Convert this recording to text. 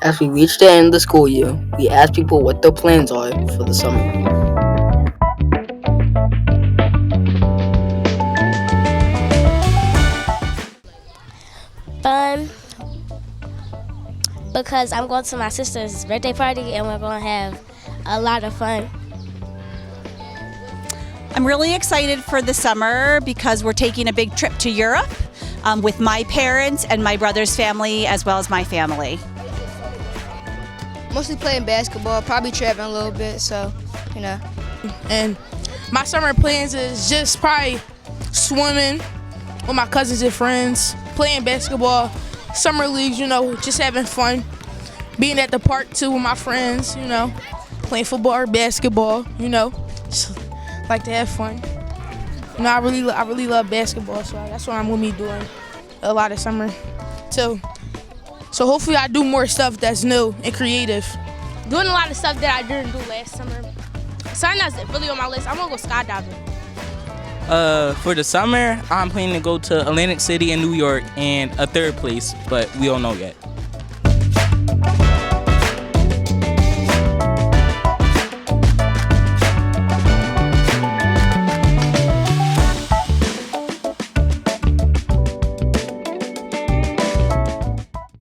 As we reach the end of the school year, we ask people what their plans are for the summer. Fun, because I'm going to my sister's birthday party and we're going to have a lot of fun. I'm really excited for the summer because we're taking a big trip to Europe with my parents and my brother's family as well as my family. Mostly playing basketball, probably traveling a little bit, so, you know. And my summer plans is just probably swimming with my cousins and friends, playing basketball, summer leagues, just having fun, being at the park too with my friends, playing football or basketball, just like to have fun. I really love basketball, so that's what I'm gonna be doing a lot of summer too. So hopefully I do more stuff that's new and creative. Doing a lot of stuff that I didn't do last summer. Something that's really on my list, I'm gonna go skydiving. For the summer, I'm planning to go to Atlantic City in New York and a third place, but we don't know yet.